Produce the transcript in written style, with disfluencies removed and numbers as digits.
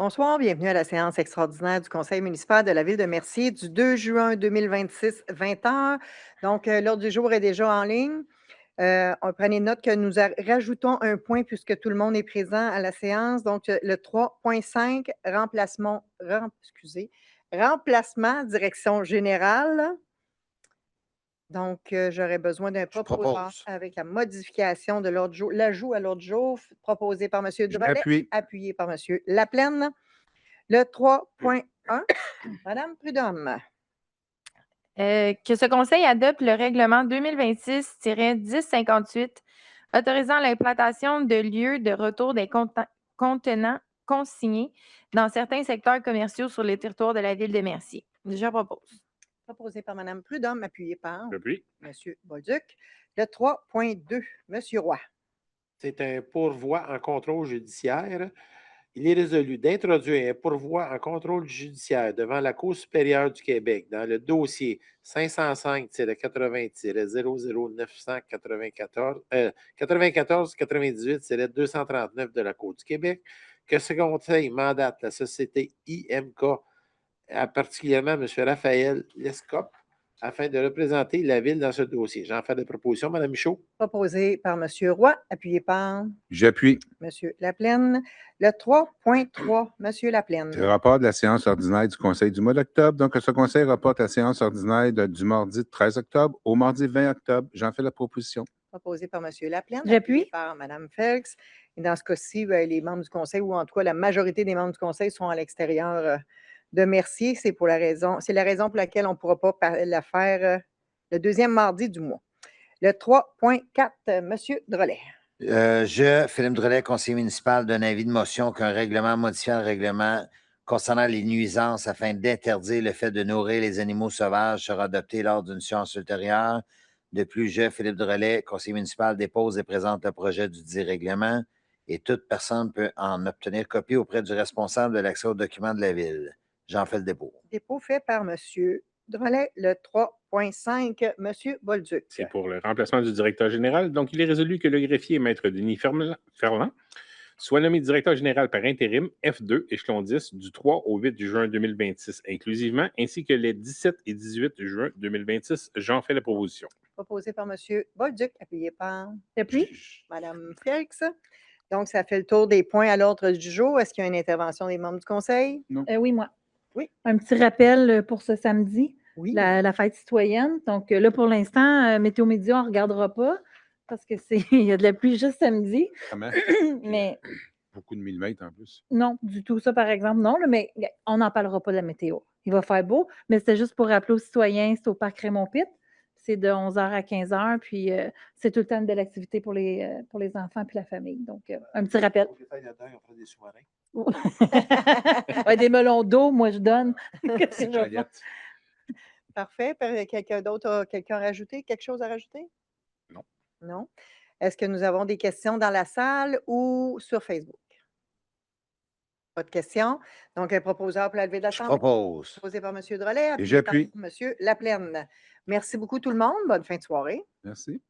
Bonsoir, bienvenue à la séance extraordinaire du Conseil municipal de la Ville de Mercier du 2 juin 2026, 20 heures. Donc, l'ordre du jour est déjà en ligne. Prenez note que nous rajoutons un point puisque tout le monde est présent à la séance. Donc, le 3.5, remplacement direction générale. Donc, j'aurais besoin d'un Je proposeur propose. avec la modification de l'ordre du jour, l'ajout à l'ordre du jour proposé par M. Drolet, J'appuie. appuyé par M. Laplaine. Le 3.1, Madame Prudhomme. Que ce conseil adopte le règlement 2026-1058 autorisant l'implantation de lieux de retour des contenants consignés dans certains secteurs commerciaux sur le territoire de la ville de Mercier. Je propose. Proposé par Mme Prudhomme, appuyé par J'appuie. M. Bolduc. Le 3.2, M. Roy. C'est un pourvoi en contrôle judiciaire. Il est résolu d'introduire un pourvoi en contrôle judiciaire devant la Cour supérieure du Québec dans le dossier 505-00994-94-98-239 de la Cour du Québec, que ce conseil mandate la société IMK, particulièrement M. Raphaël Lescope, afin de représenter la Ville dans ce dossier. J'en fais des propositions, Mme Michaud. Proposé par M. Roy, appuyé par J'appuie. M. Laplaine. Le 3.3, M. Laplaine. C'est le rapport de la séance ordinaire du Conseil du mois d'octobre. Donc, ce Conseil rapporte la séance ordinaire du mardi 13 octobre au mardi 20 octobre. J'en fais la proposition. Proposé par M. Laplaine. J'appuie. Appuyé par Mme Felix. Et dans ce cas-ci, les membres du Conseil, ou en tout cas la majorité des membres du Conseil, sont à l'extérieur de Mercier. C'est la raison pour laquelle on ne pourra pas la faire le deuxième mardi du mois. Le 3.4, M. Drolet. Philippe Drolet, conseiller municipal, donne avis de motion qu'un règlement modifiant le règlement concernant les nuisances afin d'interdire le fait de nourrir les animaux sauvages sera adopté lors d'une séance ultérieure. De plus, Philippe Drolet, conseiller municipal, dépose et présente le projet du dit règlement et toute personne peut en obtenir copie auprès du responsable de l'accès aux documents de la Ville. J'en fais le dépôt. Dépôt fait par M. Drolet. Le 3.5, M. Bolduc. C'est pour le remplacement du directeur général. Donc, il est résolu que le greffier maître Denis Ferland soit nommé directeur général par intérim F2, échelon 10, du 3 au 8 juin 2026 inclusivement, ainsi que les 17 et 18 juin 2026. J'en fais la proposition. Proposé par M. Bolduc, appuyé par J'appuie. Mme Felix. Donc, ça fait le tour des points à l'ordre du jour. Est-ce qu'il y a une intervention des membres du Conseil? Oui, moi. Oui. Un petit rappel pour ce samedi, Oui. la fête citoyenne. Donc là, pour l'instant, Météo Média, on ne regardera pas parce que il y a de la pluie juste samedi. Comment? Mais Beaucoup de millimètres en plus. non, du tout ça, par exemple, non. Là, mais on n'en parlera pas de la météo. Il va faire beau, mais c'était juste pour rappeler aux citoyens, c'est au parc Raymond-Pitt. C'est de 11h à 15h, puis c'est tout le temps de l'activité pour les enfants et la famille. Donc, un petit rappel. Pour les fêtes de deuil, on fera des sous-marins. Ouais, des melons d'eau, moi, je donne. C'est Joliette. Parfait. Quelqu'un d'autre a rajouté? Quelque chose à rajouter? Non. Non. Est-ce que nous avons des questions dans la salle ou sur Facebook? Pas de questions. Donc, un proposeur pour la levée de la Je Chambre. propose. Proposé par M. Drolet. Et j'appuie. M. Laplaine. Merci beaucoup tout le monde. Bonne fin de soirée. Merci.